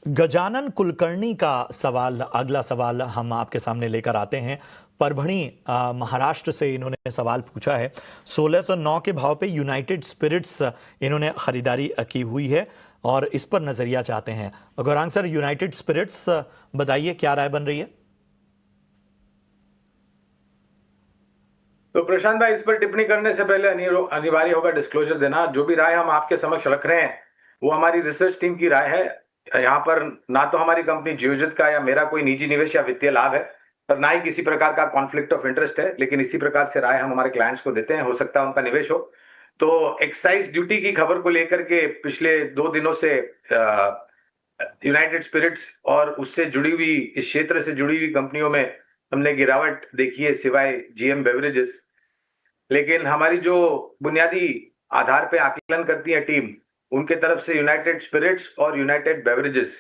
गजानन कुलकर्णी का सवाल, अगला सवाल हम आपके सामने लेकर आते हैं। परभणी महाराष्ट्र से इन्होंने सवाल पूछा है। 1609 के भाव पे यूनाइटेड स्पिरिट्स इन्होंने खरीदारी की हुई है और इस पर नजरिया चाहते हैं। गौरांग सर, यूनाइटेड स्पिरिट्स बताइए क्या राय बन रही है? तो प्रशांत भाई, इस पर टिप्पणी करने से पहले अनिवार्य होगा डिस्क्लोजर देना। जो भी राय हम आपके समक्ष रख रहे हैं वो हमारी रिसर्च टीम की राय है। यहाँ पर ना तो हमारी कंपनी जियोजित का या मेरा कोई निजी निवेश या वित्तीय लाभ है और ना ही किसी प्रकार का कॉन्फ्लिक्ट ऑफ इंटरेस्ट है, लेकिन इसी प्रकार से राय हम हमारे क्लाइंट्स को देते हैं। हो सकता है उनका निवेश हो। तो एक्साइज ड्यूटी की खबर को लेकर के पिछले 2 दिनों से यूनाइटेड स्पिरिट्स और उससे जुड़ी हुई, इस क्षेत्र से जुड़ी हुई कंपनियों में हमने गिरावट देखी है, सिवाय जीएम बेवरेजेस। लेकिन हमारी जो बुनियादी आधार पे आकलन करती है टीम, उनके तरफ से यूनाइटेड स्पिरिट्स और यूनाइटेड बेवरेजेस,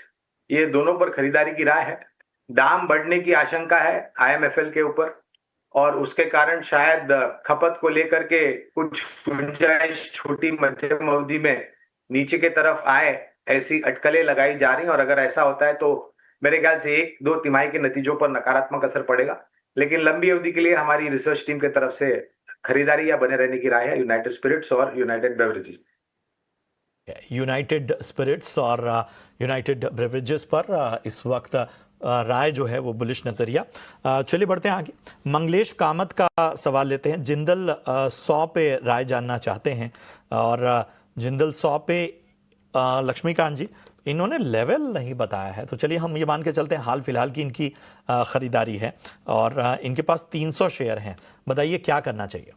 ये दोनों पर खरीदारी की राय है। दाम बढ़ने की आशंका है आईएमएफएल के ऊपर और उसके कारण शायद खपत को लेकर के कुछ गुंजाइश छोटी मध्यम अवधि में नीचे की तरफ आए, ऐसी अटकलें लगाई जा रही। और अगर ऐसा होता है तो मेरे ख्याल से 1-2 तिमाही के नतीजों पर नकारात्मक असर पड़ेगा। लेकिन लंबी अवधि के लिए हमारी रिसर्च टीम की तरफ से खरीदारी या बने रहने की राय है यूनाइटेड स्पिरिट्स और यूनाइटेड बेवरेजेस। यूनाइटेड स्पिरिट्स और यूनाइटेड बेवरेजेस पर इस वक्त राय जो है वो बुलिश नजरिया। चलिए बढ़ते हैं आगे। मंगलेश कामत का सवाल लेते हैं। जिंदल 100 पे राय जानना चाहते हैं और जिंदल 100 पे लक्ष्मीकांत जी इन्होंने लेवल नहीं बताया है, तो चलिए हम ये मान के चलते हैं हाल फिलहाल की इनकी खरीदारी है और इनके पास 300 शेयर हैं। बताइए क्या करना चाहिए?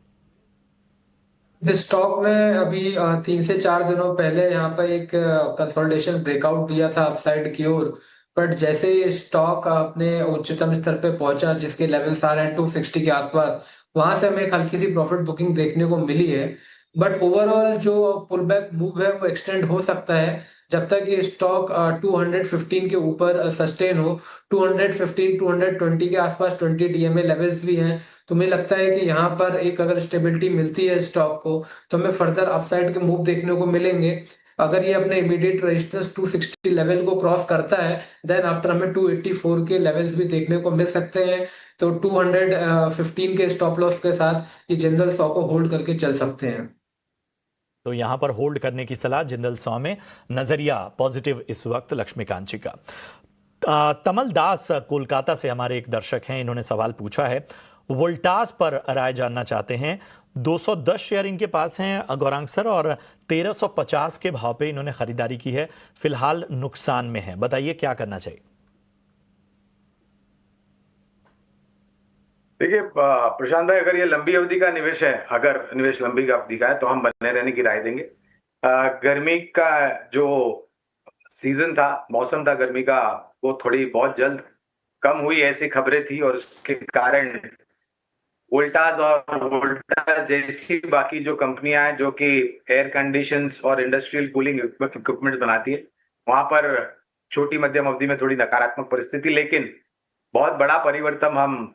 इस स्टॉक ने अभी 3 से 4 दिनों पहले यहाँ पर एक कंसोलिडेशन ब्रेकआउट दिया था अपसाइड की ओर। बट जैसे ही स्टॉक अपने उच्चतम स्तर पे पहुंचा, जिसके लेवल्स आ रहे हैं 260 के आसपास, वहां से हमें एक हल्की सी प्रॉफिट बुकिंग देखने को मिली है। बट ओवरऑल जो पुल बैक मूव है वो एक्सटेंड हो सकता है जब तक ये स्टॉक 215 के ऊपर सस्टेन हो। 215 220 के आसपास 20 डीएमए लेवल्स भी हैं। तो मुझे लगता है कि यहाँ पर एक अगर स्टेबिलिटी मिलती है स्टॉक को तो हमें फर्दर अपसाइड के मूव देखने को मिलेंगे। अगर ये अपने इमीडिएट रेजिस्टेंस 260 लेवल को क्रॉस करता है, देन आफ्टर हमें 284 के लेवल्स भी देखने को मिल सकते हैं। तो 215 के स्टॉप लॉस के साथ ये जिंदल 100 को होल्ड करके चल सकते हैं। तो यहां पर होल्ड करने की सलाह जिंदल 100 में, नजरिया पॉजिटिव इस वक्त लक्ष्मीकांत जी का। तमल दास कोलकाता से हमारे एक दर्शक हैं, इन्होंने सवाल पूछा है। वोल्टास पर राय जानना चाहते हैं। 210 शेयर इनके पास हैं गौरांग सर और 1350 के भाव पे इन्होंने खरीदारी की है। फिलहाल नुकसान में है, बताइए क्या करना चाहिए? देखिए प्रशांत भाई, अगर ये लंबी अवधि का निवेश है, अगर निवेश लंबी अवधि का है तो हम बने रहने की राय देंगे। गर्मी का जो सीजन था, मौसम था गर्मी का, वो थोड़ी बहुत जल्द कम हुई, ऐसी खबरें थी और उसके कारण वोल्टास और वोल्टास जैसी बाकी जो कंपनियां हैं जो कि एयर कंडीशंस और इंडस्ट्रियल कूलिंग इक्विपमेंट बनाती है, वहां पर छोटी मध्यम अवधि में थोड़ी नकारात्मक परिस्थिति, लेकिन बहुत बड़ा परिवर्तन हम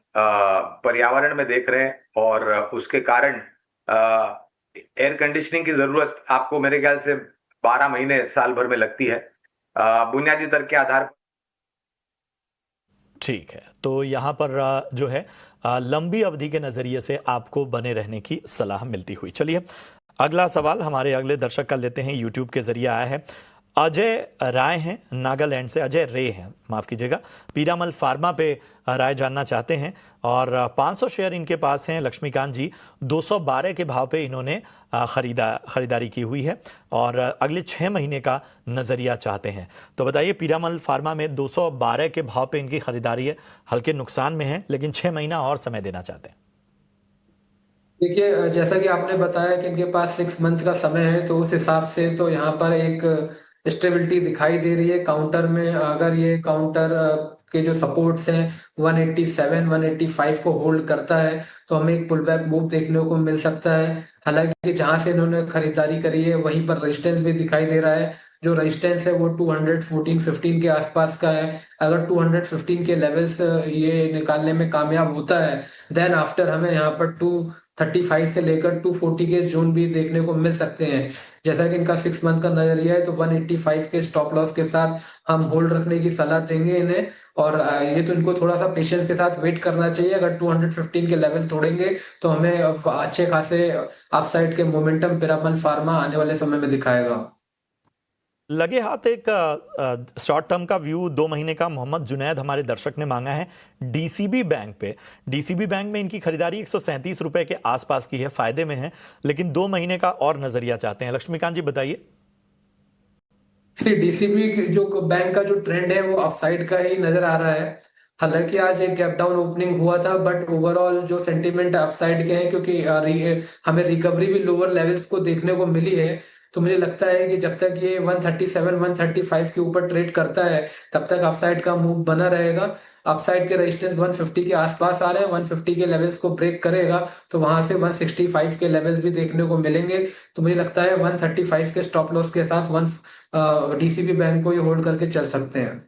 पर्यावरण में देख रहे हैं और उसके कारण एयर कंडीशनिंग की जरूरत आपको मेरे ख्याल से 12 महीने साल भर में लगती है बुनियादी तर्क के आधार पर। ठीक है, तो यहां पर जो है लंबी अवधि के नजरिए से आपको बने रहने की सलाह मिलती हुई। चलिए अगला सवाल हमारे अगले दर्शक का लेते हैं, यूट्यूब के जरिए आया है। अजय राय हैं नागालैंड से, अजय रे हैं माफ कीजिएगा। पीरामल फार्मा पे राय जानना चाहते हैं और 500 शेयर इनके पास हैं। लक्ष्मीकांत जी 212 के भाव पे इन्होंने खरीदारी की हुई है और अगले 6 महीने का नजरिया चाहते हैं। तो बताइए पीरामल फार्मा में 212 के भाव पे इनकी खरीदारी है, हल्के नुकसान में है लेकिन 6 महीना और समय देना चाहते हैं। देखिए, जैसा कि आपने बताया कि इनके पास 6 मंथ का समय है, तो उस हिसाब से तो यहाँ पर एक स्टेबिलिटी दिखाई दे रही है काउंटर में। अगर ये काउंटर के जो सपोर्ट्स हैं 187 185 को होल्ड करता है तो हमें एक पुल बैक मूव देखने को मिल सकता है। हालांकि जहां से इन्होंने खरीदारी करी है वहीं पर रेजिस्टेंस भी दिखाई दे रहा है। जो रेजिस्टेंस है वो 214-15 के आसपास का है। अगर 215 के लेवल्स ये निकालने में कामयाब होता है, देन आफ्टर हमें यहाँ पर 135 से लेकर 240 के जोन भी देखने को मिल सकते हैं। जैसा कि इनका 6 मंथ का नजरिया है, तो 185 के स्टॉप लॉस के साथ हम होल्ड रखने की सलाह देंगे इन्हें। और ये तो इनको थोड़ा सा पेशेंस के साथ वेट करना चाहिए। अगर 215 के लेवल तोड़ेंगे तो हमें अच्छे खासे अपसाइड के मोमेंटम पिरामल फार्मा आने वाले समय में दिखाएगा। लगे हाथ एक शॉर्ट टर्म का व्यू 2 महीने का मोहम्मद जुनैद हमारे दर्शक ने मांगा है डीसीबी बैंक पे। डीसीबी बैंक में इनकी खरीदारी 137 रुपए के आसपास की है, फायदे में है, लेकिन 2 महीने का और नजरिया चाहते हैं। लक्ष्मीकांत जी बताइए। डीसीबी जो बैंक का जो ट्रेंड है वो अपसाइड का ही नजर आ रहा है। हालांकि आज एक गैप डाउन ओपनिंग हुआ था, बट ओवरऑल जो सेंटीमेंट अपसाइड के हैं, क्योंकि हमें रिकवरी भी लोअर लेवल्स को देखने को मिली है। तो मुझे लगता है कि जब तक ये 137 135 के ऊपर ट्रेड करता है, तब तक अपसाइड का मूव बना रहेगा। अपसाइड के रेजिस्टेंस 150 के आसपास आ रहे हैं। 150 के लेवल्स को ब्रेक करेगा तो वहां से 165 के लेवल्स भी देखने को मिलेंगे। तो मुझे लगता है 135 के स्टॉप लॉस के साथ वन डीसीबी बैंक को ये होल्ड करके चल सकते हैं।